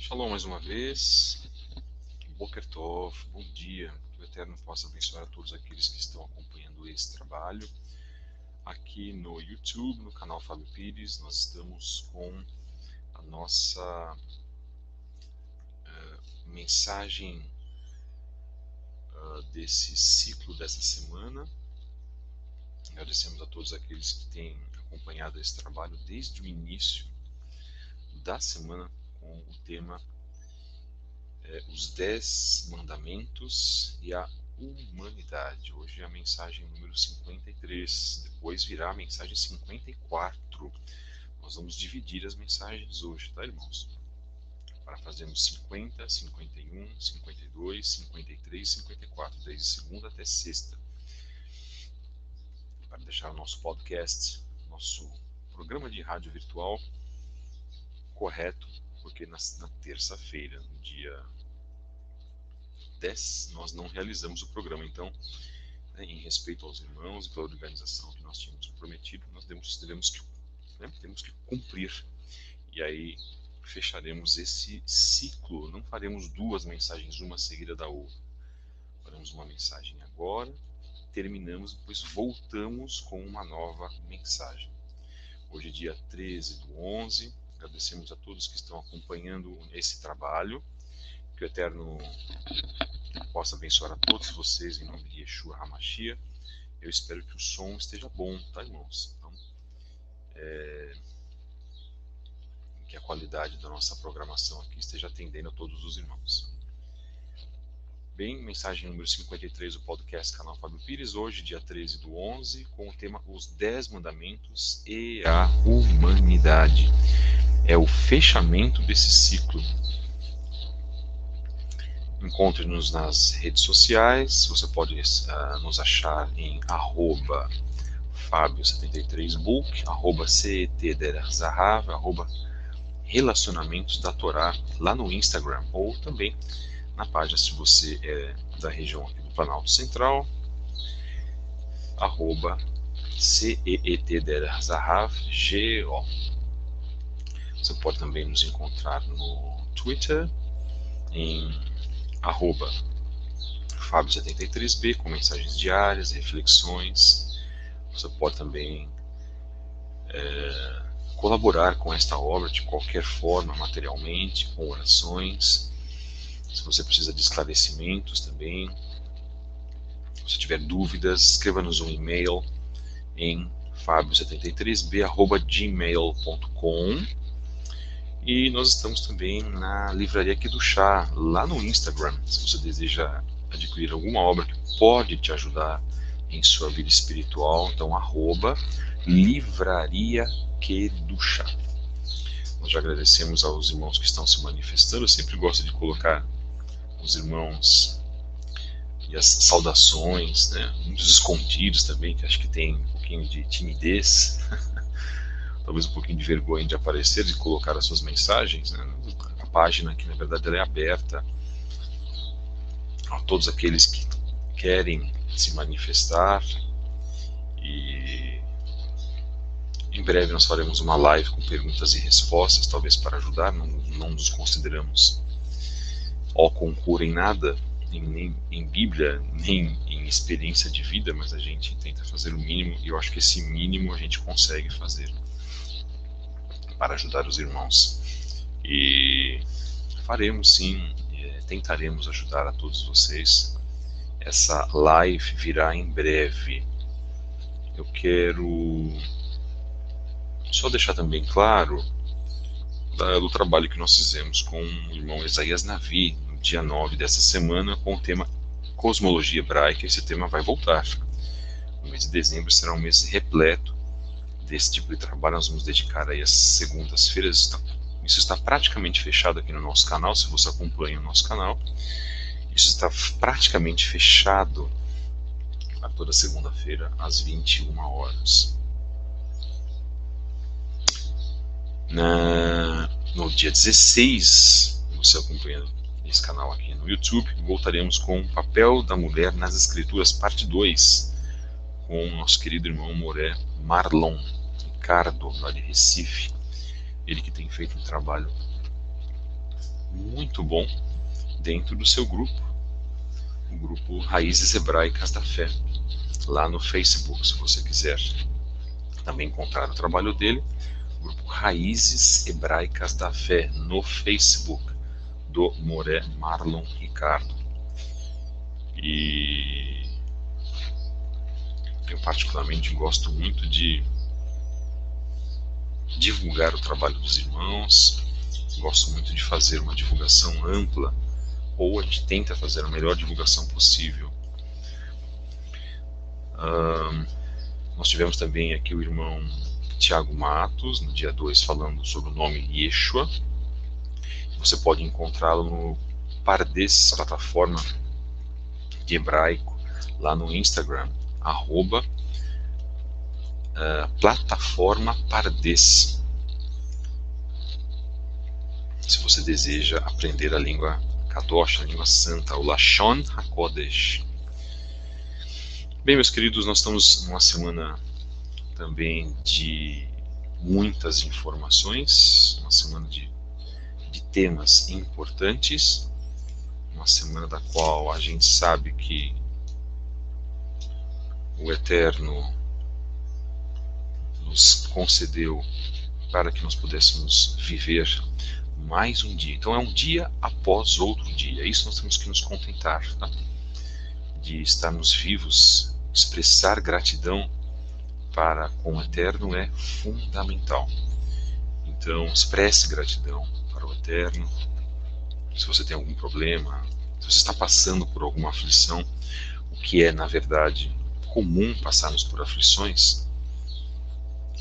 Shalom mais uma vez, Boker Tov, bom dia, que o Eterno possa abençoar a todos aqueles que estão acompanhando esse trabalho. Aqui no YouTube, no canal Fábio Pires, nós estamos com a nossa mensagem desse ciclo dessa semana. Agradecemos a todos aqueles que têm acompanhado esse trabalho desde o início da semana com o tema os 10 mandamentos e a humanidade. Hoje é a mensagem número 53, depois virá a mensagem 54. Nós vamos dividir as mensagens hoje, tá, irmãos? Para fazermos 50, 51, 52, 53 e 54, desde segunda até sexta. Para deixar o nosso podcast, nosso programa de rádio virtual correto, porque na terça-feira, no dia 10, nós não realizamos o programa. Então, em respeito aos irmãos e pela organização que nós tínhamos prometido, nós temos que cumprir. E aí fecharemos esse ciclo. Não faremos duas mensagens, uma seguida da outra. Faremos uma mensagem agora, terminamos, depois voltamos com uma nova mensagem. Hoje é dia 13/11. Agradecemos a todos que estão acompanhando esse trabalho. Que o Eterno possa abençoar a todos vocês em nome de Yeshua HaMashiach. Eu espero que o som esteja bom, tá, irmãos? Então, que a qualidade da nossa programação aqui esteja atendendo a todos os irmãos. Bem, mensagem número 53 do podcast Canal Fábio Pires, hoje, dia 13/11, com o tema Os 10 Mandamentos e a Humanidade. É o fechamento desse ciclo. Encontre-nos nas redes sociais, você pode nos achar em @Fábio73book, @CETDerzahav, Relacionamentos da Torá, lá no Instagram, ou também na página, se você é da região aqui do Planalto Central, @CETDerzahav, GO. Você pode também nos encontrar no Twitter, em @Fábio73b, com mensagens diárias, reflexões. Você pode também colaborar com esta obra de qualquer forma, materialmente, com orações. Se você precisa de esclarecimentos também, se você tiver dúvidas, escreva-nos um e-mail em fabio73b@gmail.com. E nós estamos também na Livraria Kedushá, lá no Instagram. Se você deseja adquirir alguma obra que pode te ajudar em sua vida espiritual, então Livraria Kedushá. Nós já agradecemos aos irmãos que estão se manifestando. Eu sempre gosto de colocar os irmãos e as saudações, né? Muitos escondidos também, que acho que tem um pouquinho de timidez. Talvez um pouquinho de vergonha de aparecer, de colocar as suas mensagens, né? A página aqui, na verdade, ela é aberta a todos aqueles que querem se manifestar, e em breve nós faremos uma live com perguntas e respostas, talvez para ajudar. Não nos consideramos ao concurso em nada, nem em Bíblia, nem em experiência de vida, mas a gente tenta fazer o mínimo, e eu acho que esse mínimo a gente consegue fazer para ajudar os irmãos. E faremos sim, tentaremos ajudar a todos vocês. Essa live virá em breve. Eu quero só deixar também claro do trabalho que nós fizemos com o irmão Isaías Navi, no dia 9 dessa semana, com o tema Cosmologia Hebraica. Esse tema vai voltar. O mês de dezembro será um mês repleto desse tipo de trabalho. Nós vamos dedicar aí as segundas-feiras. Isso está praticamente fechado aqui no nosso canal, se você acompanha o nosso canal. Isso está praticamente fechado a toda segunda-feira, às 21 horas. No dia 16, você acompanhando esse canal aqui no YouTube, voltaremos com o papel da mulher nas escrituras, parte 2, com o nosso querido irmão Moré Marlon Ricardo, lá de Recife. Ele que tem feito um trabalho muito bom dentro do seu grupo, o grupo Raízes Hebraicas da Fé, lá no Facebook. Se você quiser também encontrar o trabalho dele, grupo Raízes Hebraicas da Fé no Facebook, do Moré Marlon Ricardo. E eu particularmente gosto muito de divulgar o trabalho dos irmãos, gosto muito de fazer uma divulgação ampla, ou a gente tenta fazer a melhor divulgação possível. Nós tivemos também aqui o irmão Tiago Matos, no dia 2, falando sobre o nome Yeshua. Você pode encontrá-lo no Pardes, plataforma de hebraico, lá no Instagram, plataforma Pardes. Se você deseja aprender a língua Kadosh, a língua santa, o Lashon HaKodesh. Bem, meus queridos, nós estamos numa semana também de muitas informações, uma semana de temas importantes, uma semana da qual a gente sabe que o Eterno nos concedeu para que nós pudéssemos viver mais um dia. Então é um dia após outro dia. Isso nós temos que nos contentar, tá? De estarmos vivos, expressar gratidão para com o Eterno é fundamental. Então expresse gratidão para o Eterno. Se você tem algum problema, se você está passando por alguma aflição, o que é na verdade comum passarmos por aflições,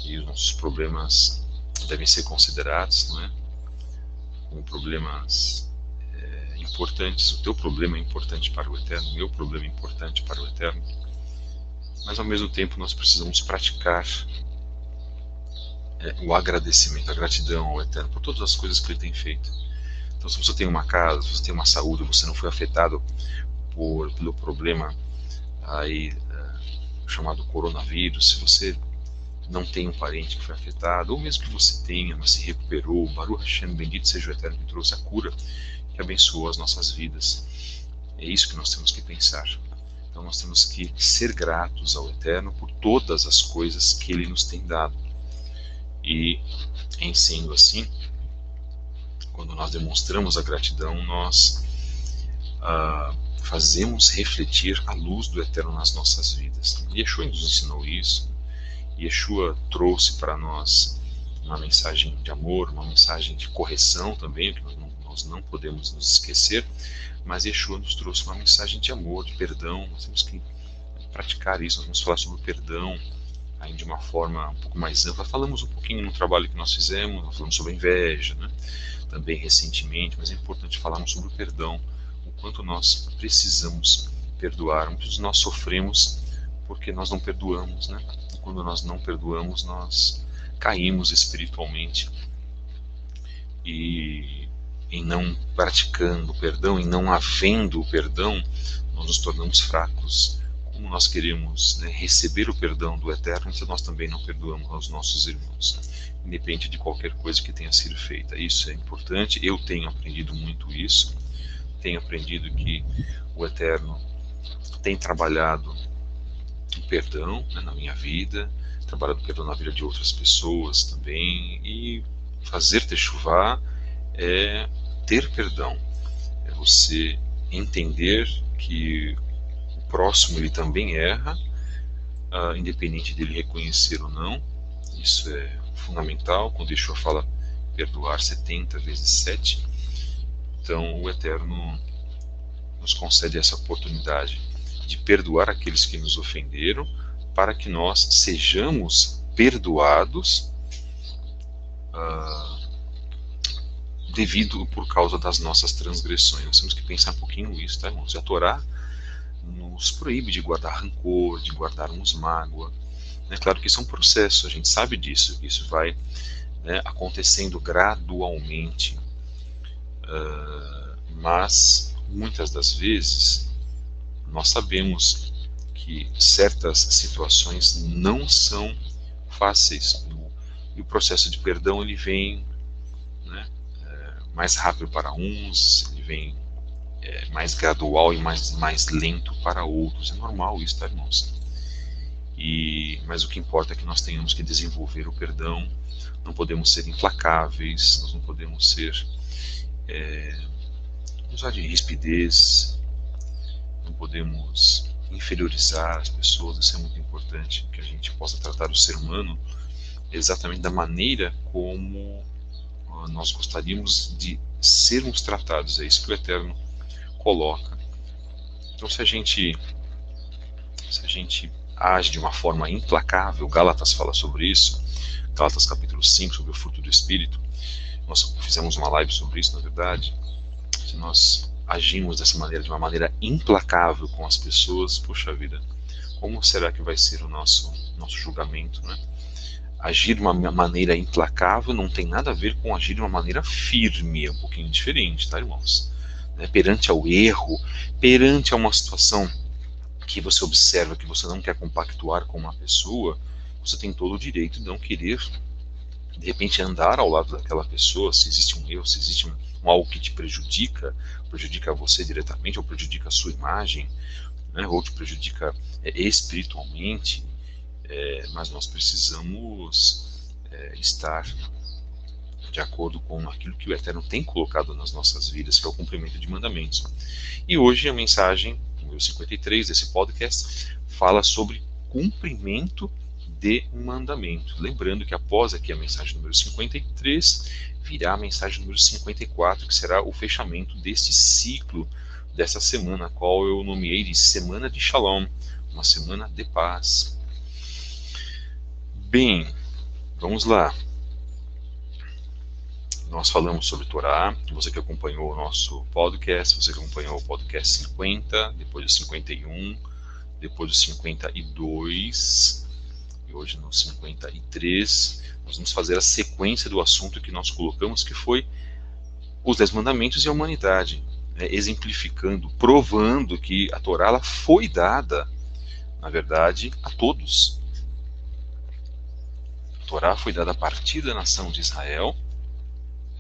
e os nossos problemas devem ser considerados, não é? Como problemas importantes. O teu problema é importante para o Eterno, o meu problema é importante para o Eterno, mas ao mesmo tempo nós precisamos praticar o agradecimento, a gratidão ao Eterno por todas as coisas que Ele tem feito. Então, se você tem uma casa, se você tem uma saúde, você não foi afetado pelo problema aí chamado coronavírus, se você não tem um parente que foi afetado, ou mesmo que você tenha, mas se recuperou, Baruch Hashem, bendito seja o Eterno que trouxe a cura, que abençoou as nossas vidas. É isso que nós temos que pensar. Então nós temos que ser gratos ao Eterno por todas as coisas que Ele nos tem dado. E, em sendo assim, quando nós demonstramos a gratidão, nós fazemos refletir a luz do Eterno nas nossas vidas. Yeshua nos ensinou isso. Yeshua trouxe para nós uma mensagem de amor, uma mensagem de correção também, que nós não podemos nos esquecer, mas Yeshua nos trouxe uma mensagem de amor, de perdão. Nós temos que praticar isso. Nós vamos falar sobre o perdão aí de uma forma um pouco mais ampla. Falamos um pouquinho no trabalho que nós fizemos, nós falamos sobre a inveja, né? Também recentemente, mas é importante falarmos sobre o perdão, o quanto nós precisamos perdoar. Muitos de nós sofremos porque nós não perdoamos, né? E quando nós não perdoamos, nós caímos espiritualmente. E em não praticando o perdão, em não havendo o perdão, nós nos tornamos fracos. Como nós queremos, né, receber o perdão do Eterno se nós também não perdoamos aos nossos irmãos, independente de qualquer coisa que tenha sido feita. Isso é importante. Eu tenho aprendido muito isso. Tenho aprendido que o Eterno tem trabalhado o perdão, né, na minha vida, trabalhado o perdão na vida de outras pessoas também. E fazer techuvá é ter perdão, é você entender que o próximo ele também erra, independente dele reconhecer ou não. Isso é fundamental. Quando Yeshua fala perdoar 70 vezes 7, então o Eterno nos concede essa oportunidade de perdoar aqueles que nos ofenderam, para que nós sejamos perdoados devido por causa das nossas transgressões. Nós temos que pensar um pouquinho nisso, tá, irmãos? E a Torá nos proíbe de guardar rancor, de guardarmos mágoa. É claro que isso é um processo, a gente sabe disso, que isso vai, né, acontecendo gradualmente, mas muitas das vezes nós sabemos que certas situações não são fáceis, e o processo de perdão ele vem, né, mais rápido para uns, ele vem mais gradual e mais lento para outros. É normal isso, tá, irmãos? Mas o que importa é que nós tenhamos que desenvolver o perdão. Não podemos ser implacáveis, nós não podemos usar de rispidez, não podemos inferiorizar as pessoas. Isso é muito importante, que a gente possa tratar o ser humano exatamente da maneira como nós gostaríamos de sermos tratados. É isso que o Eterno coloca. Então, se a gente age de uma forma implacável, Gálatas fala sobre isso, Gálatas capítulo 5, sobre o fruto do Espírito. Nós fizemos uma live sobre isso, na verdade. Se nós agimos dessa maneira, de uma maneira implacável com as pessoas, puxa vida, como será que vai ser o nosso julgamento, né? Agir de uma maneira implacável não tem nada a ver com agir de uma maneira firme, é um pouquinho diferente, tá, irmãos? Perante ao erro, perante a uma situação que você observa que você não quer compactuar com uma pessoa, você tem todo o direito de não querer, de repente, andar ao lado daquela pessoa, se existe um erro, se existe algo que te prejudica você diretamente, ou prejudica a sua imagem, né, ou te prejudica espiritualmente, mas nós precisamos estar de acordo com aquilo que o Eterno tem colocado nas nossas vidas, que é o cumprimento de mandamentos. E hoje a mensagem, número 53 desse podcast, fala sobre cumprimento de mandamento. Lembrando que após aqui a mensagem número 53, virá a mensagem número 54, que será o fechamento deste ciclo dessa semana, a qual eu nomeei de Semana de Shalom, uma semana de paz. Bem, vamos lá. Nós falamos sobre Torá. Você que acompanhou o nosso podcast, você que acompanhou o podcast 50, depois do 51, depois do 52, e hoje no 53, nós vamos fazer a sequência do assunto que nós colocamos, que foi os 10 mandamentos e a humanidade, exemplificando, provando que a Torá ela foi dada, na verdade, a todos. A Torá foi dada a partir da nação de Israel,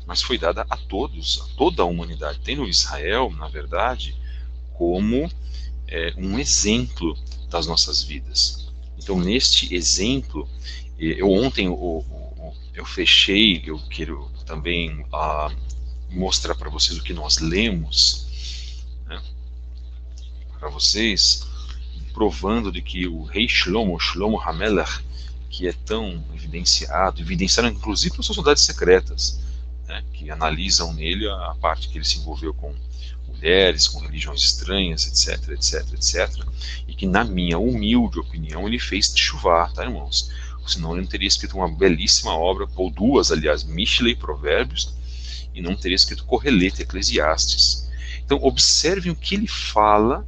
mas foi dada a todos, a toda a humanidade, tendo Israel, na verdade, como um exemplo das nossas vidas. Então, neste exemplo, ontem eu fechei, eu quero também mostrar para vocês o que nós lemos, né, para vocês, provando de que o rei Shlomo HaMelech, que é tão evidenciado inclusive pelas sociedades secretas, né, que analisam nele a parte que ele se envolveu com mulheres, com religiões estranhas, etc, etc, etc, e que, na minha humilde opinião, ele fez teshuvá, tá, irmãos? Senão ele não teria escrito uma belíssima obra, ou duas, aliás, Mishlei e Provérbios, e não teria escrito Correlete, Eclesiastes. Então, observem o que ele fala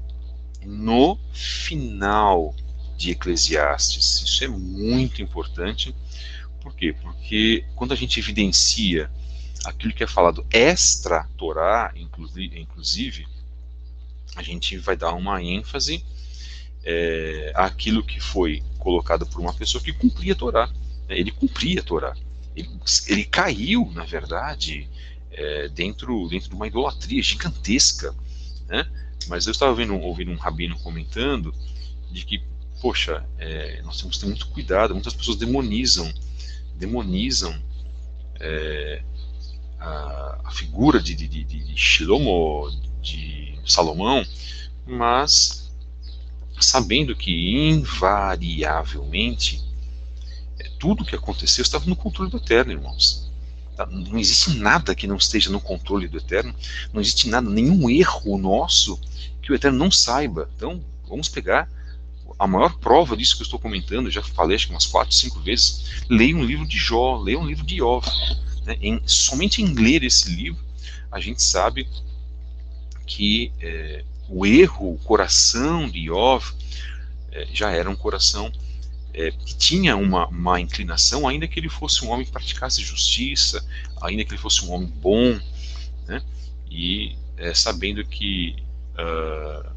no final de Eclesiastes. Isso é muito importante. Por quê? Porque quando a gente evidencia aquilo que é falado extra-Torá, inclusive, a gente vai dar uma ênfase àquilo que foi colocado por uma pessoa que cumpria a Torá. Ele cumpria a Torá. Ele caiu, na verdade, dentro de uma idolatria gigantesca, né? Mas eu estava ouvindo um rabino comentando de que, poxa, nós temos que ter muito cuidado. Muitas pessoas demonizam a figura de Shlomo, de Salomão, mas sabendo que invariavelmente tudo que aconteceu estava no controle do Eterno, irmãos. Não existe nada que não esteja no controle do Eterno, não existe nada, nenhum erro nosso que o Eterno não saiba. Então, vamos pegar a maior prova disso que eu estou comentando, eu já falei acho que umas 4, 5 vezes, leia um livro de Jó, leia um livro de Iov. Somente em ler esse livro, a gente sabe que o erro, o coração de Iov já era um coração que tinha uma inclinação, ainda que ele fosse um homem que praticasse justiça, ainda que ele fosse um homem bom, né? E sabendo que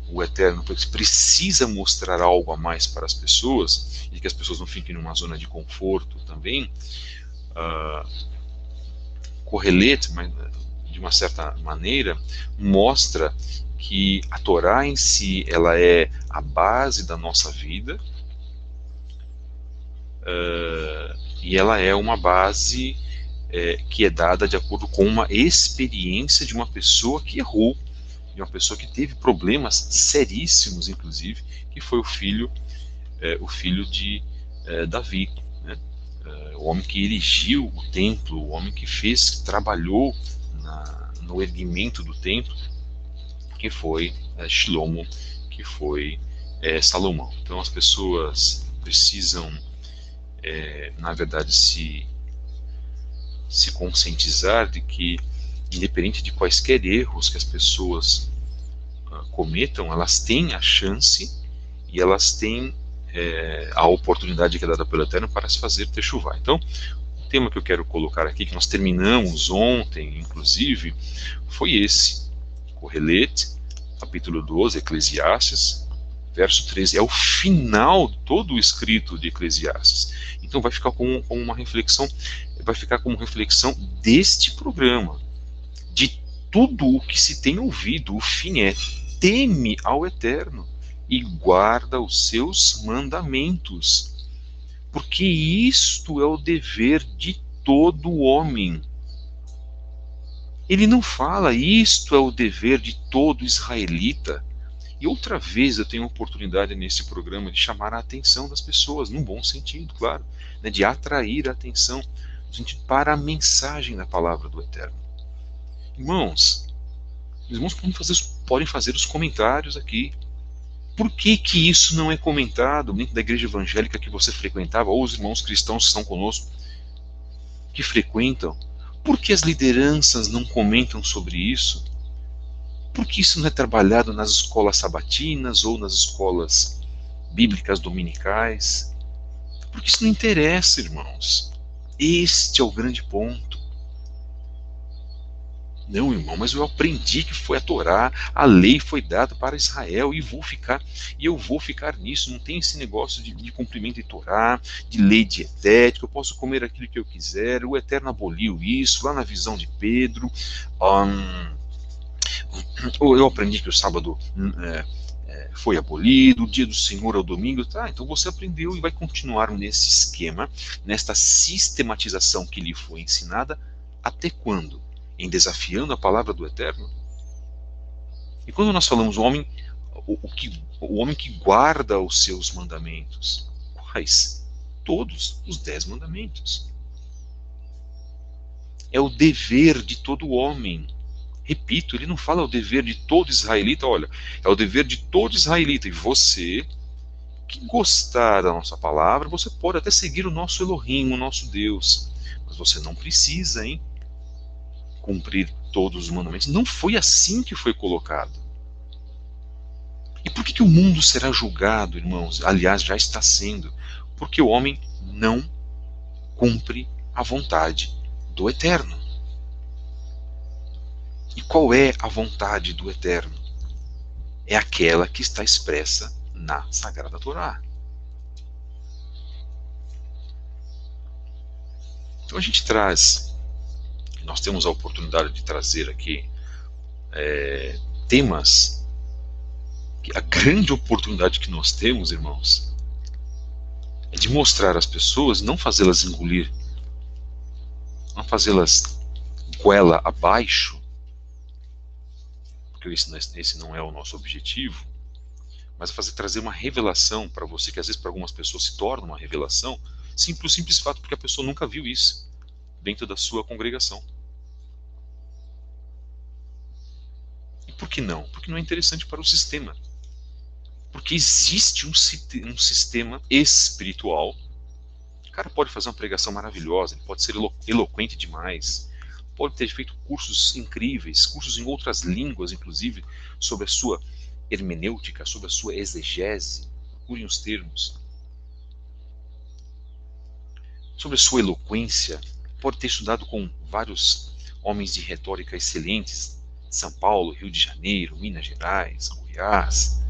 o Eterno precisa mostrar algo a mais para as pessoas, e que as pessoas não fiquem numa zona de conforto também, Correlete, mas de uma certa maneira, mostra que a Torá em si, ela é a base da nossa vida, e ela é uma base que é dada de acordo com uma experiência de uma pessoa que errou, de uma pessoa que teve problemas seríssimos, inclusive, que foi o filho de Davi, né? O homem que erigiu o templo, o homem que trabalhou no erguimento do templo, que foi Shlomo, que foi Salomão. Então as pessoas precisam, na verdade, se conscientizar de que, independente de quaisquer erros que as pessoas cometam, elas têm a chance e elas têm a oportunidade que é dada pelo Eterno para se fazer techuvá. Então, o tema que eu quero colocar aqui, que nós terminamos ontem, inclusive, foi esse, Correlete, capítulo 12, Eclesiastes, verso 13. É o final todo o escrito de Eclesiastes. Então vai ficar como uma reflexão, deste programa, de tudo o que se tem ouvido. O fim é: teme ao Eterno e guarda os seus mandamentos, porque isto é o dever de todo homem. Ele não fala isto é o dever de todo israelita. E outra vez eu tenho a oportunidade nesse programa de chamar a atenção das pessoas, num bom sentido, claro, né, de atrair a atenção no sentido para a mensagem da palavra do Eterno. Irmãos podem fazer os comentários aqui. Por que isso não é comentado dentro da igreja evangélica que você frequentava, ou os irmãos cristãos que estão conosco, que frequentam? Por que as lideranças não comentam sobre isso? Por que isso não é trabalhado nas escolas sabatinas ou nas escolas bíblicas dominicais? Porque isso não interessa, irmãos. Este é o grande ponto. Não, irmão, mas eu aprendi que foi a Torá, a lei foi dada para Israel e eu vou ficar nisso. Não tem esse negócio de cumprimento de Torá, de lei dietética, eu posso comer aquilo que eu quiser, o Eterno aboliu isso, lá na visão de Pedro. Eu aprendi que o sábado foi abolido, o dia do Senhor é o domingo. Tá, então você aprendeu e vai continuar nesse esquema, nesta sistematização que lhe foi ensinada, até quando? Em desafiando a palavra do Eterno? E quando nós falamos o homem que guarda os seus mandamentos, quais? Todos os 10 mandamentos. É o dever de todo homem. Repito, ele não fala o dever de todo israelita, olha, é o dever de todo israelita, e você que gostar da nossa palavra, você pode até seguir o nosso Elohim, o nosso Deus, mas você não precisa, cumprir todos os mandamentos. Não foi assim que foi colocado. E por que o mundo será julgado, irmãos? Aliás, já está sendo. Porque o homem não cumpre a vontade do Eterno. E qual é a vontade do Eterno? É aquela que está expressa na Sagrada Torá. Então a gente nós temos a oportunidade de trazer aqui temas, que a grande oportunidade que nós temos, irmãos, é de mostrar às pessoas, não fazê-las engolir, não fazê-las goela abaixo, porque esse não é o nosso objetivo, mas trazer uma revelação para você, que às vezes para algumas pessoas se torna uma revelação, pelo simples fato porque a pessoa nunca viu isso dentro da sua congregação. E por que não? Porque não é interessante para o sistema. Porque existe um sistema espiritual. O cara pode fazer uma pregação maravilhosa, ele pode ser eloquente demais, pode ter feito cursos incríveis, cursos em outras línguas, inclusive, sobre a sua hermenêutica, sobre a sua exegese, procurem os termos, sobre a sua eloquência, pode ter estudado com vários homens de retórica excelentes, São Paulo, Rio de Janeiro, Minas Gerais, Goiás.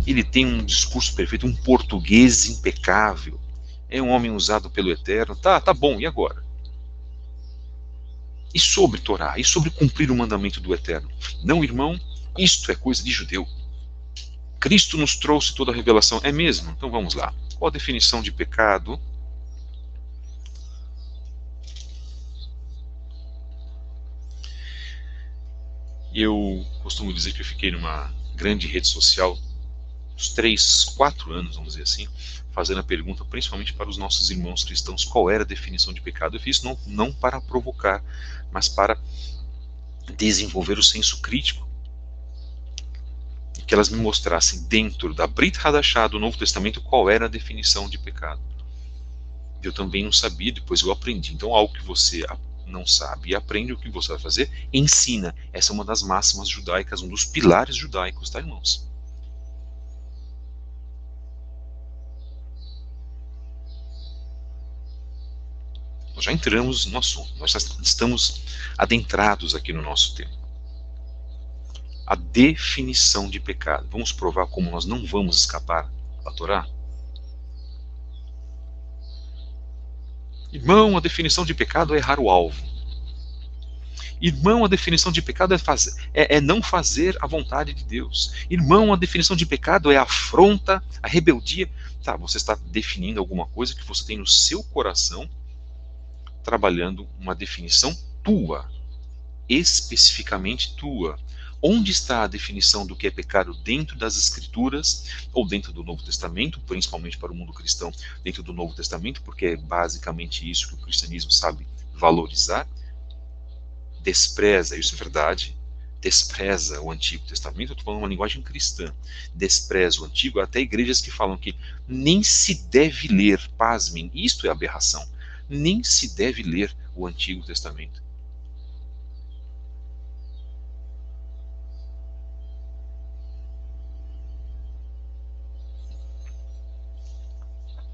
Ele tem um discurso perfeito, um português impecável, é um homem usado pelo Eterno. Tá bom, e agora? E sobre Torá, e sobre cumprir o mandamento do Eterno? Não, irmão, isto é coisa de judeu. Cristo nos trouxe toda a revelação. É mesmo? Então vamos lá. Qual a definição de pecado? Eu costumo dizer que eu fiquei numa grande rede social uns 3, 4 anos, vamos dizer assim, fazendo a pergunta principalmente para os nossos irmãos cristãos qual era a definição de pecado. Eu fiz isso não para provocar, mas para desenvolver o senso crítico. Que elas me mostrassem dentro da Brit Hadashah do Novo Testamento qual era a definição de pecado. Eu também não sabia, depois eu aprendi. Então, algo que você não sabe e aprende, o que você vai fazer? Ensina. Essa é uma das máximas judaicas, um dos pilares judaicos, tá, irmãos? Nós já entramos no assunto, nós já estamos adentrados aqui no nosso tema. A definição de pecado. Vamos provar como nós não vamos escapar da Torá? Irmão, a definição de pecado é errar o alvo. Irmão, a definição de pecado é não fazer a vontade de Deus. Irmão, a definição de pecado é a afronta, a rebeldia. Tá, você está definindo alguma coisa que você tem no seu coração, trabalhando uma definição tua, especificamente tua. Onde está a definição do que é pecado dentro das Escrituras, ou dentro do Novo Testamento, principalmente para o mundo cristão, dentro do Novo Testamento, porque é basicamente isso que o cristianismo sabe valorizar? Despreza, isso é verdade, despreza o Antigo Testamento. Eu estou falando uma linguagem cristã, despreza o Antigo, até igrejas que falam que nem se deve ler, pasmem, isto é aberração, nem se deve ler o Antigo Testamento.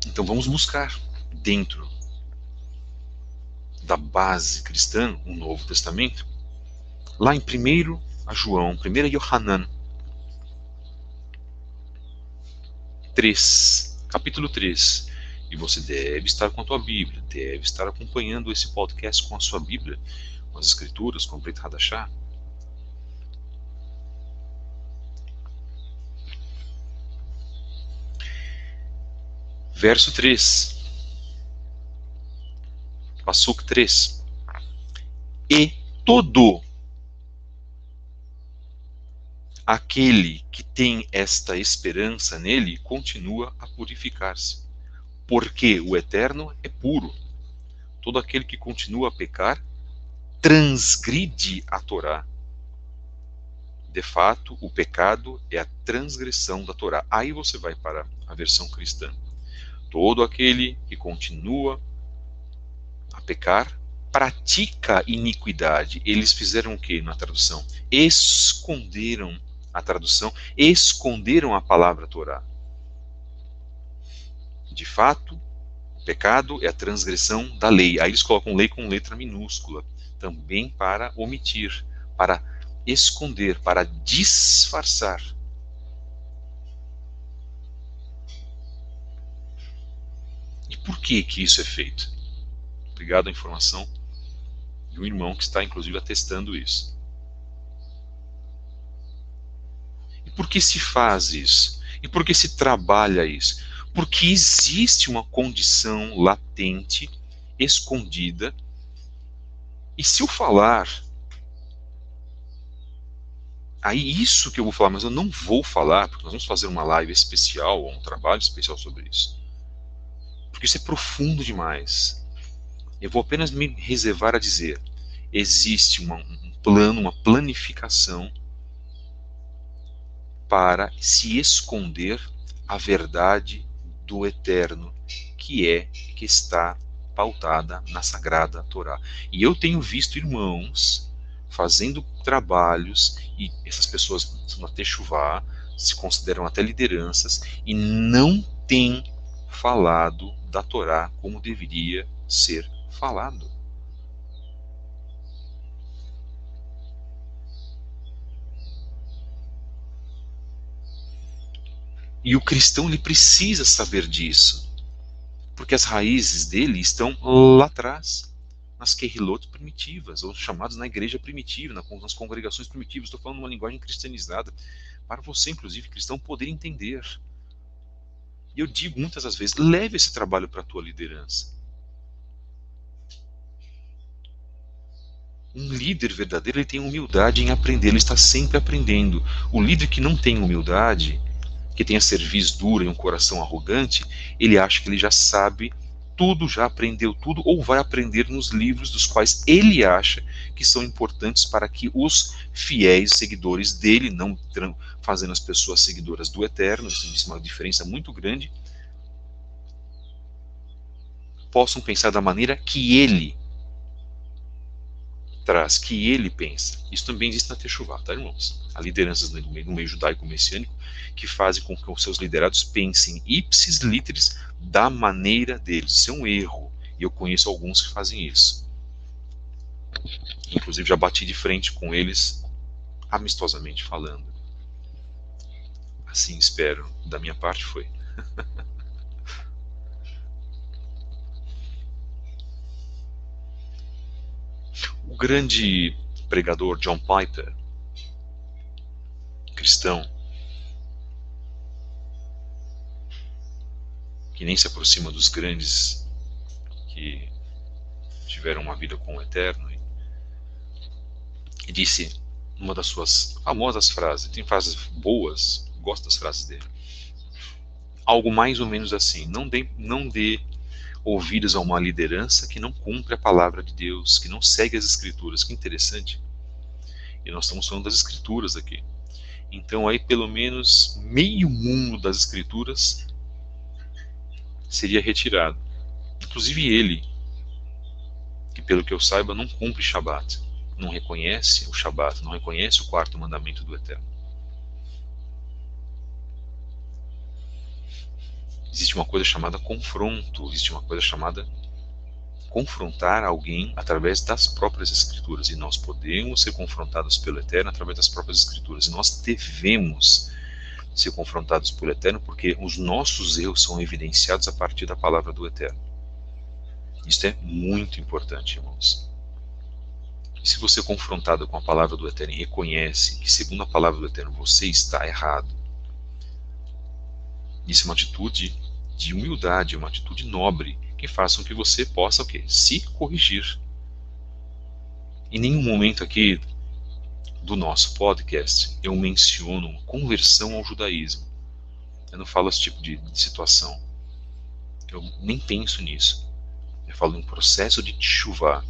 Então vamos buscar dentro da base cristã o Novo Testamento. Lá em 1 João, 1 Yohanan 3, capítulo 3. E você deve estar com a tua Bíblia, deve estar acompanhando esse podcast com a sua Bíblia, com as Escrituras, com o Brit Hadashah. Verso 3. Pasuk 3. E todo aquele que tem esta esperança nele continua a purificar-se, porque o Eterno é puro. Todo aquele que continua a pecar transgride a Torá. De fato, o pecado é a transgressão da Torá. Aí você vai para a versão cristã. Todo aquele que continua a pecar pratica iniquidade. Eles fizeram o que na tradução? Esconderam a tradução, esconderam a palavra Torá. De fato, o pecado é a transgressão da lei. Aí eles colocam lei com letra minúscula, também para omitir, para esconder, para disfarçar. E por que isso é feito? Obrigado à informação de um irmão que está inclusive atestando isso. E por que se faz isso? E por que se trabalha isso? Porque existe uma condição latente, escondida, e se eu falar, aí isso que eu vou falar, mas eu não vou falar, porque nós vamos fazer uma live especial, ou um trabalho especial sobre isso. Porque isso é profundo demais. Eu vou apenas me reservar a dizer, existe um plano, uma planificação para se esconder a verdade do Eterno, que está pautada na Sagrada Torá. E eu tenho visto irmãos fazendo trabalhos, e essas pessoas são até chuvá, se consideram até lideranças, e não têm falado da Torá como deveria ser falado. E o cristão ele precisa saber disso, porque as raízes dele estão lá atrás. nas querrilot primitivas, ou chamados na igreja primitiva, nas congregações primitivas. Estou falando uma linguagem cristianizada, para você, inclusive, cristão, poder entender. E eu digo muitas das vezes, leve esse trabalho para a tua liderança. Um líder verdadeiro, ele tem humildade em aprender, ele está sempre aprendendo. O líder que não tem humildade, que tem a cerviz dura e um coração arrogante, ele acha que ele já sabe tudo, já aprendeu tudo, ou vai aprender nos livros dos quais ele acha que são importantes para que os fiéis seguidores dele, não fazendo as pessoas seguidoras do Eterno, isso é uma diferença muito grande, possam pensar da maneira que ele traz, que ele pensa. Isso também existe na Teshuvá, tá, irmãos? Há lideranças no meio judaico-messiânico que fazem com que os seus liderados pensem ipsis literis da maneira deles. Isso é um erro. E eu conheço alguns que fazem isso. Inclusive já bati de frente com eles, amistosamente falando. Assim espero. Da minha parte foi. O grande pregador John Piper, cristão, que nem se aproxima dos grandes que tiveram uma vida com o Eterno, e disse uma das suas famosas frases, tem frases boas, gosto das frases dele, algo mais ou menos assim: não dê ouvidos a uma liderança que não cumpre a palavra de Deus, que não segue as Escrituras. Que interessante. E nós estamos falando das Escrituras aqui. Então aí pelo menos meio mundo das Escrituras seria retirado. Inclusive ele, que pelo que eu saiba não cumpre Shabat, não reconhece o Shabat, não reconhece o quarto mandamento do Eterno. Existe uma coisa chamada confronto, existe uma coisa chamada confrontar alguém através das próprias Escrituras. E nós podemos ser confrontados pelo Eterno através das próprias Escrituras. E nós devemos ser confrontados pelo Eterno porque os nossos erros são evidenciados a partir da palavra do Eterno. Isso é muito importante, irmãos. Se você é confrontado com a palavra do Eterno e reconhece que, segundo a palavra do Eterno, você está errado, isso é uma atitude de humildade, uma atitude nobre, que faça com que você possa o quê? Se corrigir. Em nenhum momento aqui do nosso podcast eu menciono conversão ao judaísmo. Eu não falo esse tipo de situação. Eu nem penso nisso. Eu falo em um processo de teshuvá.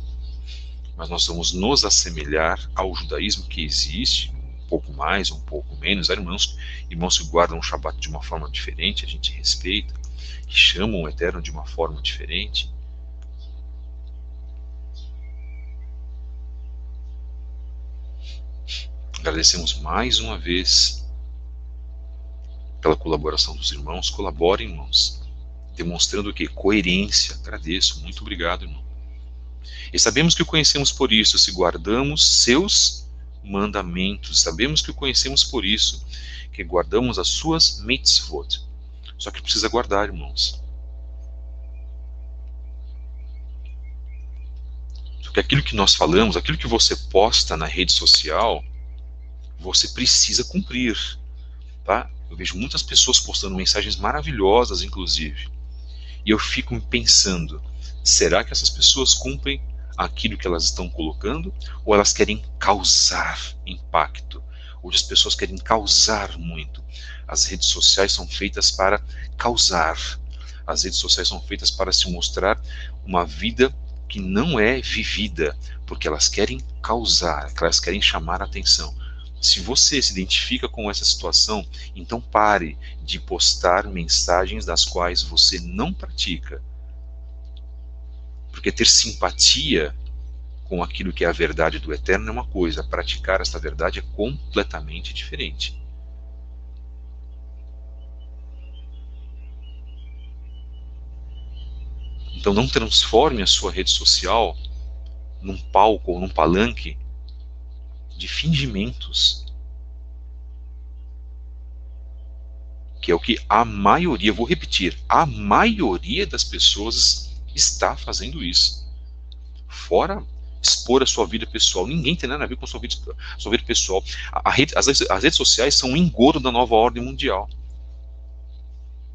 Mas nós vamos nos assemelhar ao judaísmo que existe, um pouco mais, um pouco menos. Há irmãos que guardam o Shabat de uma forma diferente, a gente respeita, que chamam o Eterno de uma forma diferente. Agradecemos mais uma vez pela colaboração dos irmãos. Colaborem, irmãos, demonstrando o quê? Coerência. Agradeço, muito obrigado, irmão. E sabemos que o conhecemos por isso, se guardamos seus mandamentos. Sabemos que o conhecemos por isso, que guardamos as suas mitzvot. Só que precisa guardar, irmãos. Porque aquilo que nós falamos, aquilo que você posta na rede social, você precisa cumprir. Tá? Eu vejo muitas pessoas postando mensagens maravilhosas, inclusive. E eu fico pensando, será que essas pessoas cumprem aquilo que elas estão colocando? Ou elas querem causar impacto? Hoje as pessoas querem causar muito. As redes sociais são feitas para causar. As redes sociais são feitas para se mostrar uma vida que não é vivida, porque elas querem causar, elas querem chamar a atenção. Se você se identifica com essa situação, então pare de postar mensagens das quais você não pratica. Porque ter simpatia com aquilo que é a verdade do Eterno é uma coisa, praticar esta verdade é completamente diferente. Então não transforme a sua rede social num palco ou num palanque de fingimentos. Que é o que a maioria, vou repetir, a maioria das pessoas está fazendo isso. Fora expor a sua vida pessoal. Ninguém tem nada a ver com a sua vida pessoal. As redes sociais são um engodo da nova ordem mundial.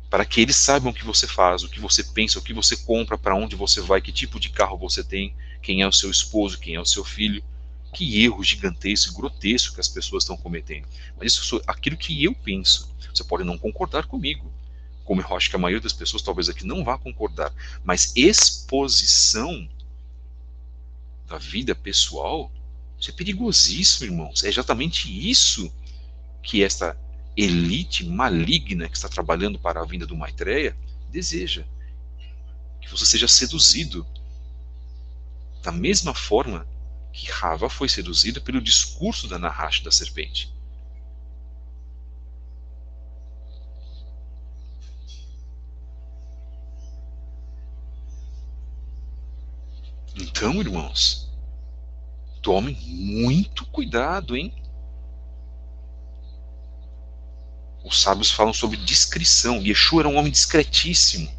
Para que eles saibam o que você faz, o que você pensa, o que você compra, para onde você vai, que tipo de carro você tem, quem é o seu esposo, quem é o seu filho. Que erro gigantesco e grotesco que as pessoas estão cometendo. Mas isso é aquilo que eu penso. Você pode não concordar comigo, como eu acho que a maioria das pessoas talvez aqui não vá concordar, mas exposição da vida pessoal, isso é perigosíssimo, irmãos. É exatamente isso que esta elite maligna que está trabalhando para a vinda do Maitreya deseja. Que você seja seduzido da mesma forma que Rava foi seduzido pelo discurso da Nahashi, da serpente. Então, irmãos, tomem muito cuidado, hein? Os sábios falam sobre discrição. Yeshua era um homem discretíssimo.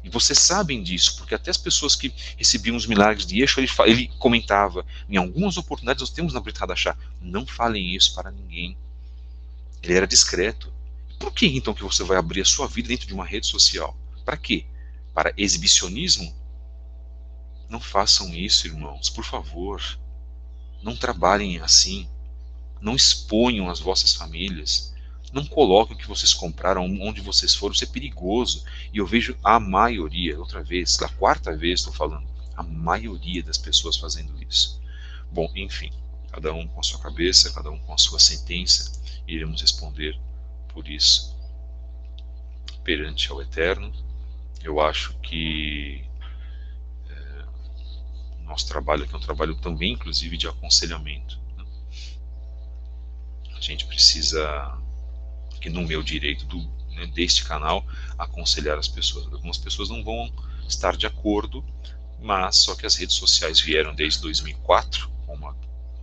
E vocês sabem disso, porque até as pessoas que recebiam os milagres de Yeshua, ele comentava, em algumas oportunidades nós temos na Brit Hadashah, não falem isso para ninguém. Ele era discreto. Por que então que você vai abrir a sua vida dentro de uma rede social? Para quê? Para exibicionismo? Não façam isso, irmãos, por favor. Não trabalhem assim. Não exponham as vossas famílias. Não coloquem o que vocês compraram onde vocês foram. Isso é perigoso. E eu vejo a maioria, outra vez, a quarta vez estou falando, a maioria das pessoas fazendo isso. Bom, enfim, cada um com a sua cabeça, cada um com a sua sentença, e iremos responder por isso perante ao Eterno. Eu acho que o nosso trabalho aqui é um trabalho também, inclusive, de aconselhamento. A gente precisa, que no meu direito deste canal, aconselhar as pessoas. Algumas pessoas não vão estar de acordo, mas só que as redes sociais vieram desde 2004, uma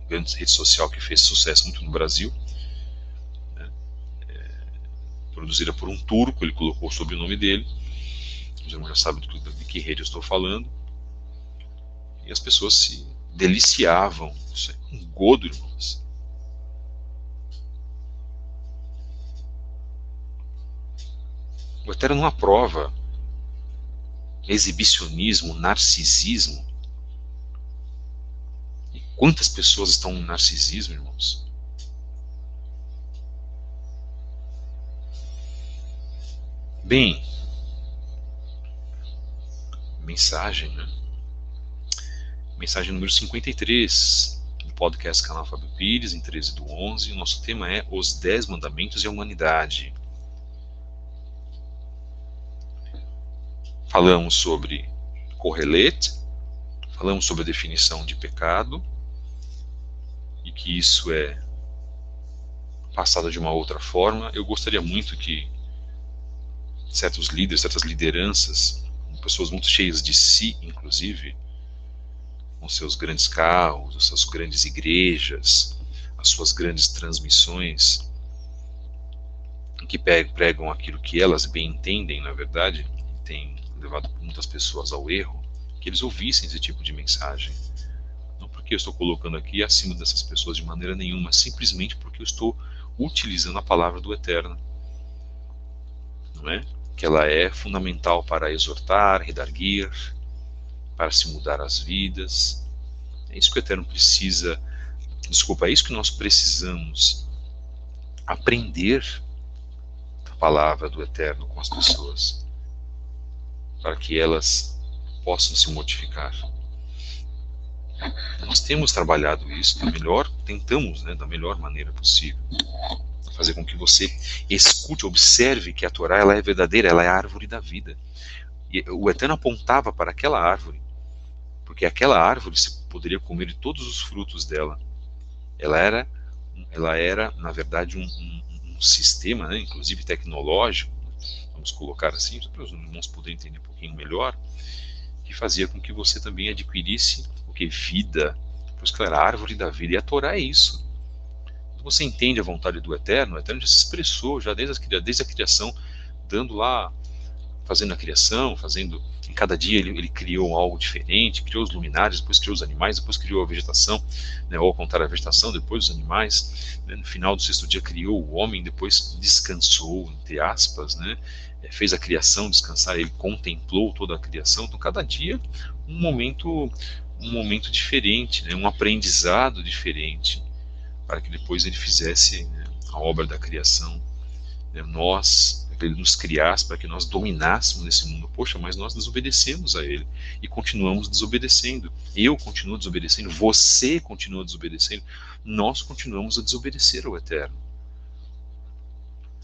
grande rede social que fez sucesso muito no Brasil, né? Produzida por um turco, ele colocou o sobrenome dele, os irmãos já sabem de que rede eu estou falando, e as pessoas se deliciavam. Isso é um godo, irmãos. O Eterno não aprova exibicionismo, narcisismo. E quantas pessoas estão no narcisismo, irmãos? Bem, mensagem, né? Mensagem número 53 do podcast Canal Fábio Pires, em 13/11. O nosso tema é os 10 mandamentos e a humanidade. Falamos sobre Kohelet, falamos sobre a definição de pecado, e que isso é passado de uma outra forma. Eu gostaria muito que certos líderes, certas lideranças, pessoas muito cheias de si, inclusive, com seus grandes carros, as suas grandes igrejas, as suas grandes transmissões, que pregam aquilo que elas bem entendem, na verdade, tem levado muitas pessoas ao erro, que eles ouvissem esse tipo de mensagem. Não porque eu estou colocando aqui acima dessas pessoas de maneira nenhuma, simplesmente porque eu estou utilizando a palavra do Eterno, não é? Que ela é fundamental para exortar, redarguir, para se mudar as vidas. É isso que o Eterno precisa, é isso que nós precisamos aprender da palavra do Eterno com as pessoas, para que elas possam se modificar. Nós temos trabalhado isso tentamos, da melhor maneira possível, fazer com que você escute, observe que a Torá ela é verdadeira, ela é a árvore da vida. E o Eterno apontava para aquela árvore, porque aquela árvore se poderia comer de todos os frutos dela. Ela era na verdade, um sistema, inclusive tecnológico, vamos colocar assim, para os irmãos poderem entender um pouquinho melhor, que fazia com que você também adquirisse o que? Vida. Pois claro, a árvore da vida. E a Torá é isso. Quando você entende a vontade do Eterno, o Eterno já se expressou já desde a criação, dando lá fazendo a criação, em cada dia ele criou algo diferente, criou os luminares, depois criou os animais, depois criou a vegetação, né, ou ao contrário, a vegetação, depois os animais, né, no final do sexto dia criou o homem, depois descansou, entre aspas, né, fez a criação descansar, ele contemplou toda a criação. Então cada dia um momento diferente, né, um aprendizado diferente, para que depois ele fizesse, né, a obra da criação, né, ele nos criasse para que nós dominássemos esse mundo. Poxa, mas nós desobedecemos a ele e continuamos desobedecendo. Eu continuo desobedecendo, você continua desobedecendo, nós continuamos a desobedecer ao Eterno.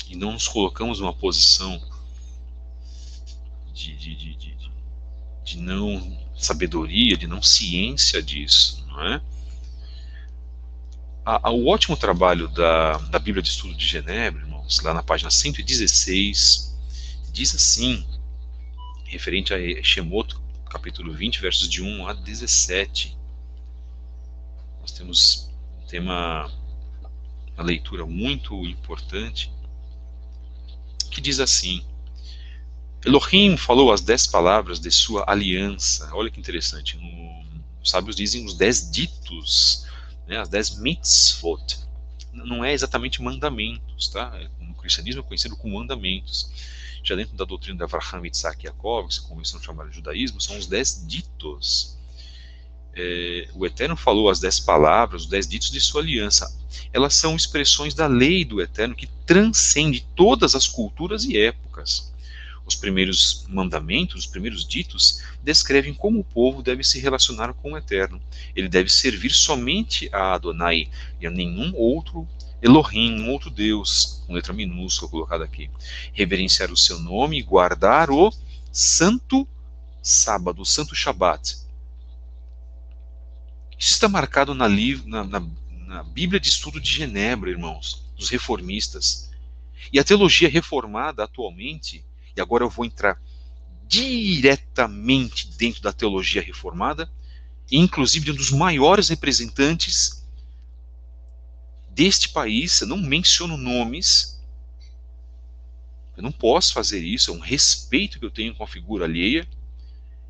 E não nos colocamos numa posição de não sabedoria, de não ciência disso, não é? O ótimo trabalho da Bíblia de Estudo de Genebra, irmãos, lá na página 116, diz assim, referente a Shemot, capítulo 20, versos de 1 a 17. Nós temos uma leitura muito importante, que diz assim: Elohim falou as 10 palavras de sua aliança. Olha que interessante, os sábios dizem os 10 ditos, né, as 10 mitzvot. Não é exatamente mandamentos, tá? No cristianismo é conhecido como mandamentos. Já dentro da doutrina de Avraham, Yitzhak e Yaakov, que se convencionam chamar de judaísmo, são os 10 ditos. O Eterno falou as 10 palavras, os 10 ditos de sua aliança. Elas são expressões da lei do Eterno que transcende todas as culturas e épocas. Os primeiros mandamentos, os primeiros ditos, descrevem como o povo deve se relacionar com o Eterno. Ele deve servir somente a Adonai e a nenhum outro Elohim, um outro Deus, com letra minúscula colocada aqui. Reverenciar o seu nome e guardar o santo sábado, o santo Shabat. Isso está marcado na Bíblia de Estudo de Genebra, irmãos, dos reformistas. E a teologia reformada atualmente, e agora eu vou entrar diretamente dentro da teologia reformada, inclusive de um dos maiores representantes deste país. Eu não menciono nomes, eu não posso fazer isso, é um respeito que eu tenho com a figura alheia,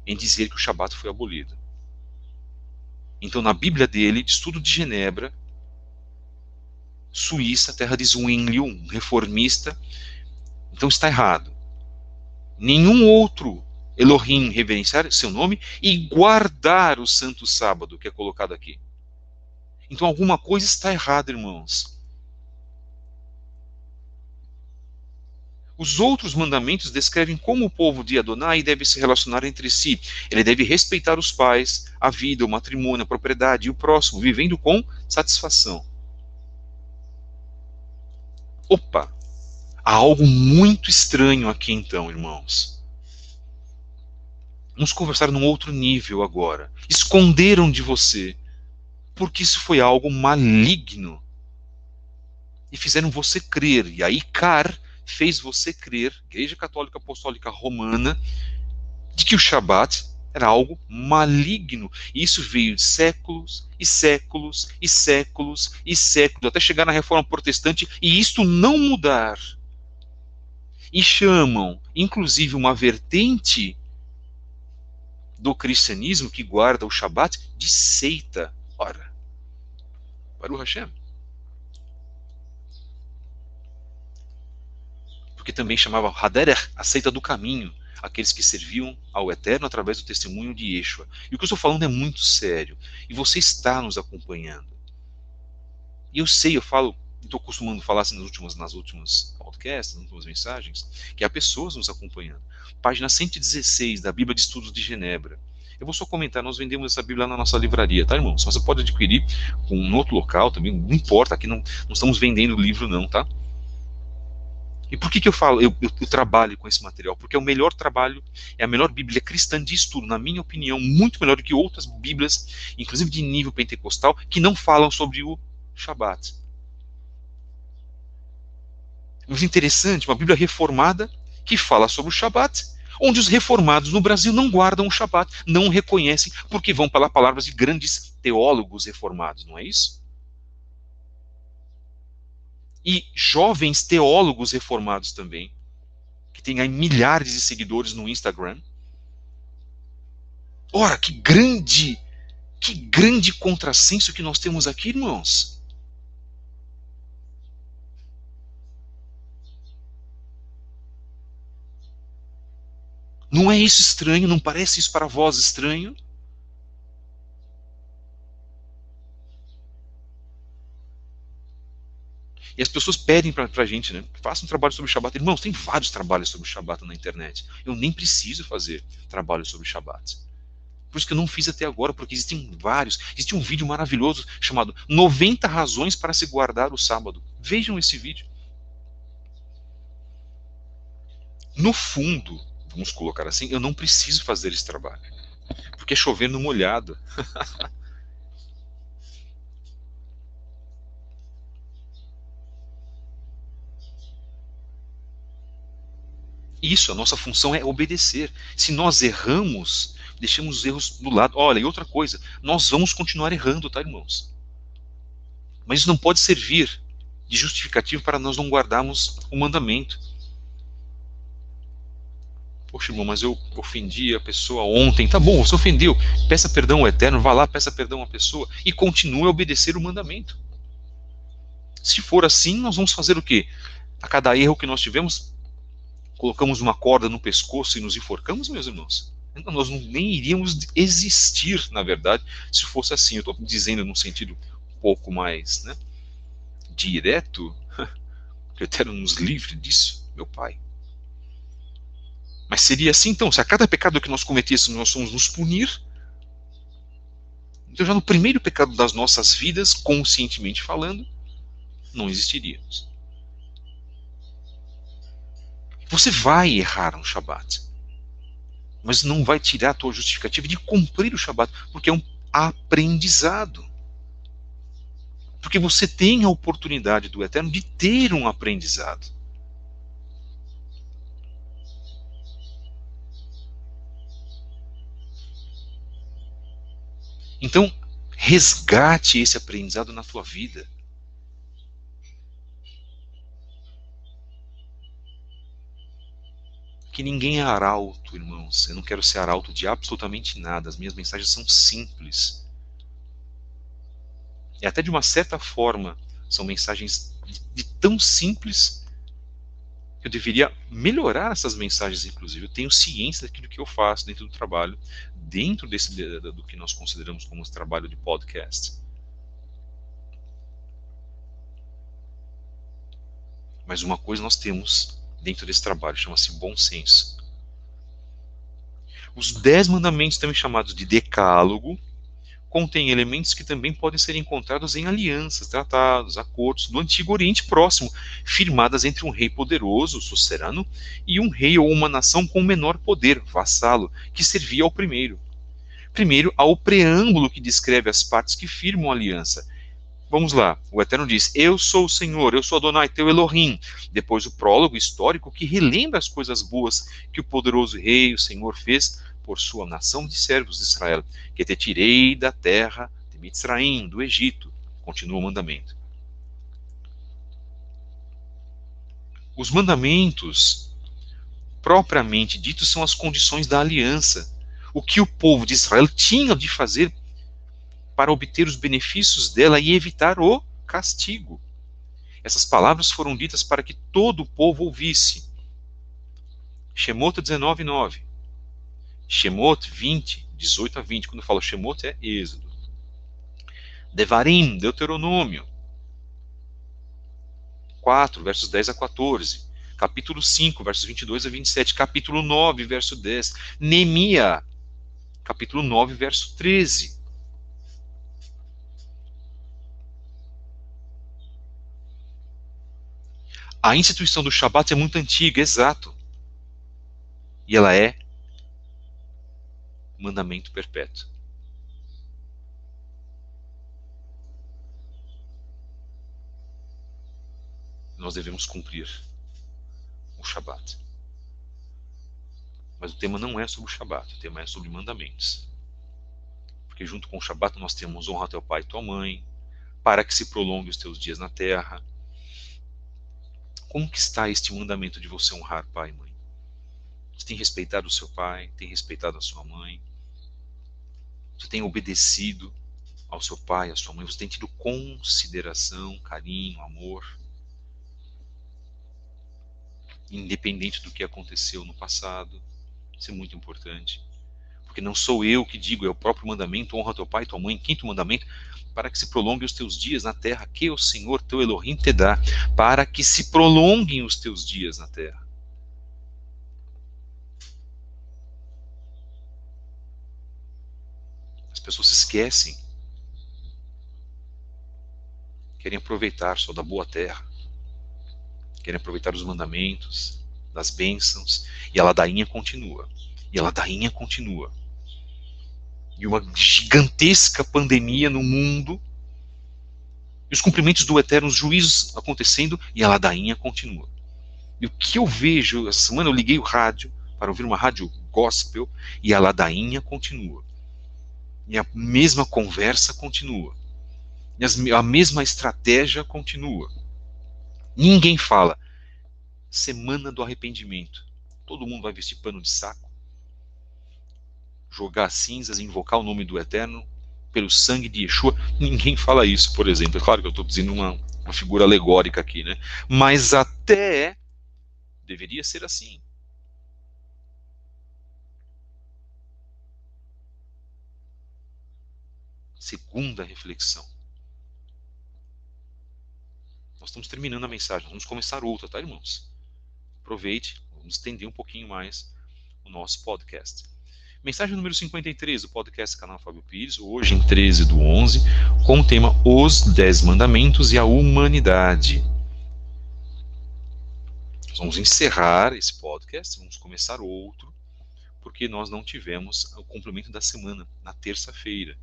em dizer que o Shabat foi abolido. Então, na Bíblia dele, de Estudo de Genebra, Suíça, terra de Zwingli, um reformista, então está errado. Nenhum outro Elohim reverenciar seu nome e guardar o santo sábado, que é colocado aqui. Então alguma coisa está errada, irmãos. Os outros mandamentos descrevem como o povo de Adonai deve se relacionar entre si. Ele deve respeitar os pais, a vida, o matrimônio, a propriedade e o próximo, vivendo com satisfação. Opa! Há algo muito estranho aqui então, irmãos. Vamos conversar num outro nível agora. Esconderam de você, porque isso foi algo maligno. E fizeram você crer. E aí Car fez você crer, Igreja Católica Apostólica Romana, de que o Shabat era algo maligno. E isso veio de séculos e séculos e séculos e séculos, até chegar na Reforma Protestante, e isto não mudar. E chamam, inclusive, uma vertente do cristianismo que guarda o Shabat de seita. Ora, Baruch Hashem. Porque também chamava Haderech, a seita do caminho, aqueles que serviam ao Eterno através do testemunho de Yeshua. E o que eu estou falando é muito sério. E você está nos acompanhando. E eu sei, estou acostumando falar assim nas últimas podcasts, nas últimas mensagens, que há pessoas nos acompanhando. Página 116 da Bíblia de Estudos de Genebra. Eu vou só comentar, nós vendemos essa Bíblia na nossa livraria, tá, irmão? Você pode adquirir em outro local também, não importa, aqui não estamos vendendo o livro não, tá? E por que eu falo, eu trabalho com esse material? Porque é o melhor trabalho, é a melhor Bíblia cristã de estudo, na minha opinião, muito melhor do que outras Bíblias, inclusive de nível pentecostal, que não falam sobre o Shabat. Mas interessante, uma Bíblia reformada que fala sobre o Shabat, onde os reformados no Brasil não guardam o Shabat, não o reconhecem, porque vão falar palavras de grandes teólogos reformados, não é isso? E jovens teólogos reformados também, que tem aí milhares de seguidores no Instagram. Ora, que grande contrassenso que nós temos aqui, irmãos. Não é isso estranho? Não parece isso para vós estranho? E as pessoas pedem para a gente, né? Faça um trabalho sobre o Shabat. Irmãos, tem vários trabalhos sobre o Shabat na internet. Eu nem preciso fazer trabalho sobre o Shabat. Por isso que eu não fiz até agora, porque existem vários. Existe um vídeo maravilhoso chamado 90 razões para se guardar o sábado. Vejam esse vídeo. No fundo, vamos colocar assim, eu não preciso fazer esse trabalho. Porque é chover no molhado. Isso, a nossa função é obedecer. Se nós erramos, deixamos os erros do lado. Olha, e outra coisa, nós vamos continuar errando, tá, irmãos? Mas isso não pode servir de justificativo para nós não guardarmos o mandamento. Poxa, irmão, mas eu ofendi a pessoa ontem. Tá bom, você ofendeu. Peça perdão ao Eterno, vá lá, peça perdão à pessoa e continue a obedecer o mandamento. Se for assim, nós vamos fazer o quê? A cada erro que nós tivemos, colocamos uma corda no pescoço e nos enforcamos, meus irmãos? Nós nem iríamos existir, na verdade, se fosse assim. Eu estou dizendo num sentido um pouco mais, né, direto, que o Eterno nos livre disso, meu Pai. Mas seria assim, então, se a cada pecado que nós cometêssemos nós fomos nos punir, então já no primeiro pecado das nossas vidas, conscientemente falando, não existiríamos. Você vai errar no Shabat, mas não vai tirar a tua justificativa de cumprir o Shabat, porque é um aprendizado. Porque você tem a oportunidade do Eterno de ter um aprendizado. Então, resgate esse aprendizado na tua vida. Que ninguém é arauto, irmãos. Eu não quero ser arauto de absolutamente nada. As minhas mensagens são simples. E até de uma certa forma, são mensagens de tão simples que eu deveria melhorar essas mensagens, inclusive. Eu tenho ciência daquilo que eu faço dentro do trabalho, dentro do que nós consideramos como um trabalho de podcast. Mas uma coisa nós temos dentro desse trabalho, chama-se bom senso. Os 10 mandamentos, também chamados de decálogo, contêm elementos que também podem ser encontrados em alianças, tratados, acordos do Antigo Oriente Próximo, firmadas entre um rei poderoso, sucerano, e um rei ou uma nação com menor poder, vassalo, que servia ao primeiro. Primeiro, há o preâmbulo que descreve as partes que firmam a aliança. Vamos lá, o Eterno diz, eu sou o Senhor, eu sou Adonai, teu Elohim. Depois o prólogo histórico que relembra as coisas boas que o poderoso rei, o Senhor, fez por sua nação de servos de Israel, que te tirei da terra de Mitzraim, do Egito. Continua o mandamento. Os mandamentos, propriamente ditos, são as condições da aliança. O que o povo de Israel tinha de fazer para obter os benefícios dela e evitar o castigo. Essas palavras foram ditas para que todo o povo ouvisse. Shemot 19:9. Shemot 20, 18 a 20. Quando eu falo Shemot, é Êxodo. Devarim, Deuteronômio 4, versos 10 a 14. Capítulo 5, versos 22 a 27. Capítulo 9, verso 10. Neemia, capítulo 9, verso 13. A instituição do Shabat é muito antiga, exato. E ela é mandamento perpétuo. Nós devemos cumprir o Shabat. Mas o tema não é sobre o Shabat, o tema é sobre mandamentos. Porque junto com o Shabat nós temos honra teu pai e tua mãe, para que se prolongue os teus dias na terra. Como que está este mandamento de você honrar pai e mãe? Você tem respeitado o seu pai, tem respeitado a sua mãe, você tem obedecido ao seu pai, à sua mãe, você tem tido consideração, carinho, amor, independente do que aconteceu no passado. Isso é muito importante. Porque não sou eu que digo, é o próprio mandamento: honra teu pai e tua mãe. Quinto mandamento: para que se prolonguem os teus dias na terra que o Senhor teu Elohim te dá. Para que se prolonguem os teus dias na terra. As pessoas se esquecem. Querem aproveitar só da boa terra. Querem aproveitar os mandamentos, das bênçãos. E a ladainha continua. E a ladainha continua. E uma gigantesca pandemia no mundo. E os cumprimentos do eterno, os juízos acontecendo, e a ladainha continua. E o que eu vejo, essa semana eu liguei o rádio para ouvir uma rádio gospel, e a ladainha continua. E a mesma conversa continua. E a mesma estratégia continua. Ninguém fala semana do arrependimento. Todo mundo vai vestir pano de saco, jogar cinzas, invocar o nome do Eterno pelo sangue de Yeshua. Ninguém fala isso, por exemplo. É claro que eu estou dizendo uma figura alegórica aqui, né? Mas até deveria ser assim. Segunda reflexão. Nós estamos terminando a mensagem, vamos começar outra, tá, irmãos? Aproveite, vamos estender um pouquinho mais o nosso podcast. Mensagem número 53 do podcast Canal Fábio Pires, hoje em 13/11, com o tema Os 10 Mandamentos e a Humanidade. Nós vamos encerrar esse podcast, vamos começar outro, porque nós não tivemos o complemento da semana, na terça-feira.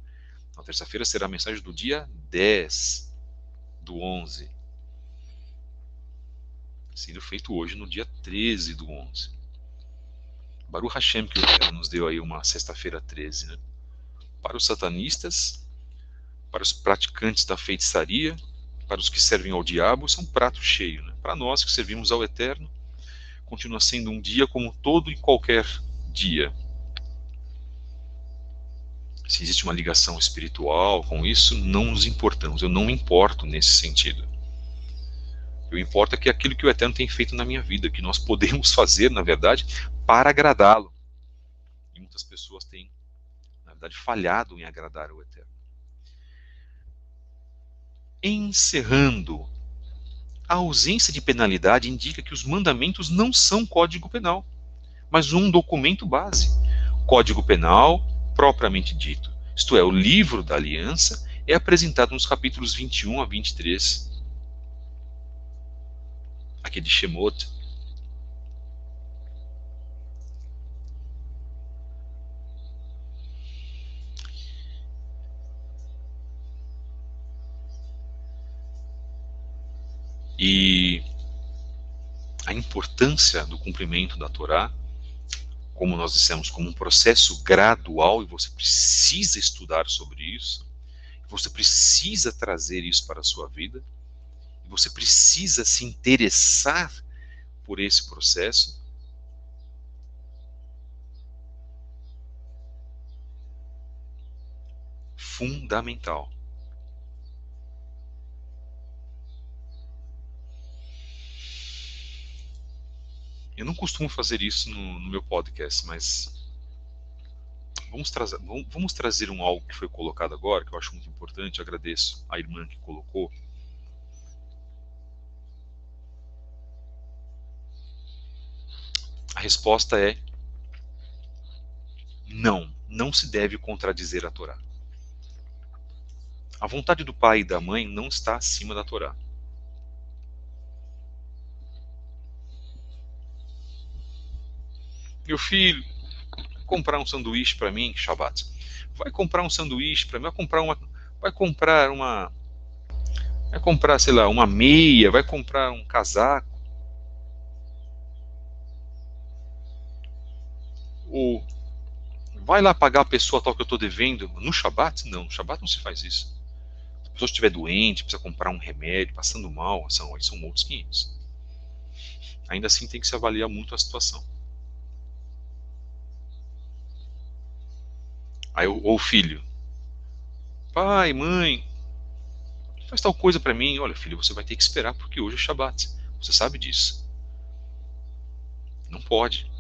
Na terça-feira será a mensagem do dia 10/11. Sendo feito hoje no dia 13/11. Baruch Hashem, que o Eterno nos deu aí uma sexta-feira 13, né? Para os satanistas, para os praticantes da feitiçaria, para os que servem ao diabo, isso é um prato cheio, né? Para nós que servimos ao Eterno, continua sendo um dia como todo e qualquer dia. Se existe uma ligação espiritual com isso, não nos importamos. Eu não me importo nesse sentido. O que importa é que aquilo que o Eterno tem feito na minha vida, que nós podemos fazer, na verdade, para agradá-lo. E muitas pessoas têm, na verdade, falhado em agradar o Eterno. Encerrando, a ausência de penalidade indica que os mandamentos não são código penal, mas um documento base. Código penal, propriamente dito, isto é, o livro da aliança, é apresentado nos capítulos 21-23. Aqui de Shemot. E a importância do cumprimento da Torá, como nós dissemos, como um processo gradual, e você precisa estudar sobre isso, você precisa trazer isso para a sua vida, e você precisa se interessar por esse processo. Fundamental. Eu não costumo fazer isso no meu podcast, mas vamos trazer algo que foi colocado agora, que eu acho muito importante. Eu agradeço a irmã que colocou. A resposta é não se deve contradizer a Torá. A vontade do pai e da mãe não está acima da Torá. Meu filho, vai comprar um sanduíche para mim, Shabbat. Vai comprar um sanduíche para mim, vai comprar, sei lá, uma meia, vai comprar um casaco. Ou vai lá pagar a pessoa tal que eu estou devendo no Shabbat? Não, no Shabbat não se faz isso. Se a pessoa estiver doente, precisa comprar um remédio, passando mal, são outros 500. Ainda assim tem que se avaliar muito a situação. Aí ou o filho, pai, mãe, faz tal coisa para mim. Olha, filho, você vai ter que esperar porque hoje é Shabat. Você sabe disso. Não pode.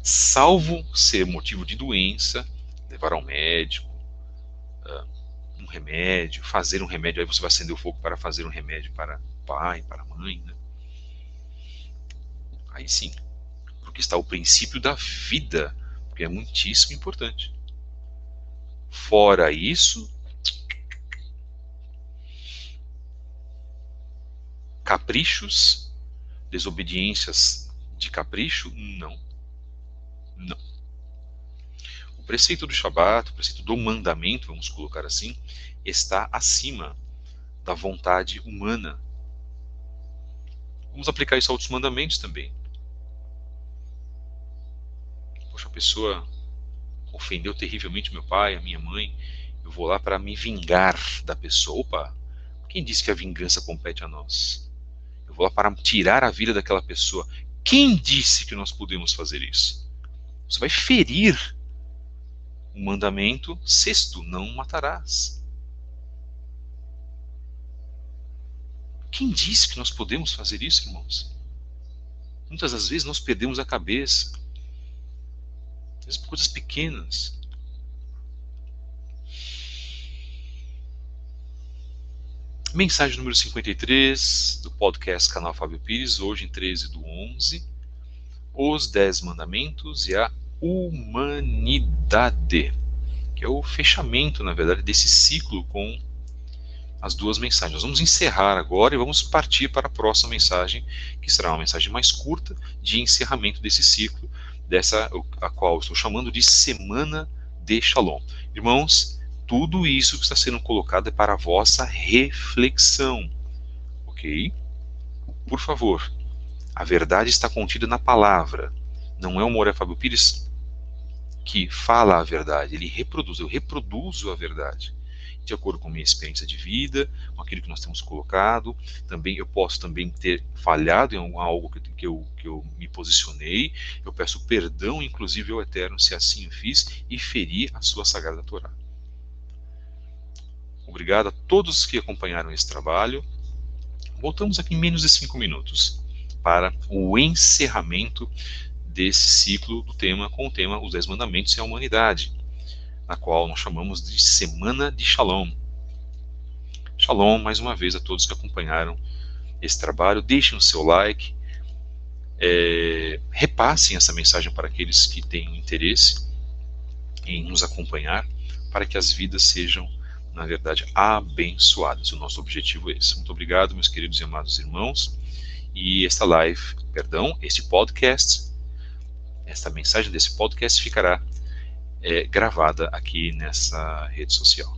Salvo ser motivo de doença, levar ao médico, um remédio, fazer um remédio. Aí você vai acender o fogo para fazer um remédio para o pai, para a mãe, né? Aí sim, porque está o princípio da vida, que é muitíssimo importante. Fora isso, caprichos, desobediências de capricho, não. Não. O preceito do Shabat, o preceito do mandamento, vamos colocar assim, está acima da vontade humana. Vamos aplicar isso a outros mandamentos também. Poxa, a pessoa ofendeu terrivelmente meu pai, a minha mãe, eu vou lá para me vingar da pessoa. Opa, quem disse que a vingança compete a nós? Eu vou lá para tirar a vida daquela pessoa. Quem disse que nós podemos fazer isso? Você vai ferir o mandamento sexto, não matarás. Quem disse que nós podemos fazer isso, irmãos? Muitas das vezes nós perdemos a cabeça, às vezes por coisas pequenas. Mensagem número 53 do podcast Canal Fábio Pires, hoje em 13/11, os 10 mandamentos e a humanidade, que é o fechamento, na verdade, desse ciclo com as duas mensagens. Nós vamos encerrar agora e vamos partir para a próxima mensagem, que será uma mensagem mais curta de encerramento desse ciclo, a qual eu estou chamando de Semana de Shalom. Irmãos, tudo isso que está sendo colocado é para a vossa reflexão, ok? Por favor, a verdade está contida na palavra. Não é o Moré Fábio Pires que fala a verdade, ele reproduz, eu reproduzo a verdade de acordo com a minha experiência de vida, com aquilo que nós temos colocado. Também eu posso também ter falhado em algo que eu me posicionei. Eu peço perdão, inclusive ao Eterno, se assim o fiz, e feri a sua Sagrada Torá. Obrigado a todos que acompanharam esse trabalho. Voltamos aqui em menos de 5 minutos para o encerramento desse ciclo do tema com o tema Os 10 Mandamentos e a Humanidade, na qual nós chamamos de Semana de Shalom. Shalom, mais uma vez, a todos que acompanharam esse trabalho. Deixem o seu like, repassem essa mensagem para aqueles que tenham interesse em nos acompanhar, para que as vidas sejam, na verdade, abençoadas. O nosso objetivo é esse. Muito obrigado, meus queridos e amados irmãos. E este podcast, esta mensagem desse podcast ficará gravada aqui nessa rede social.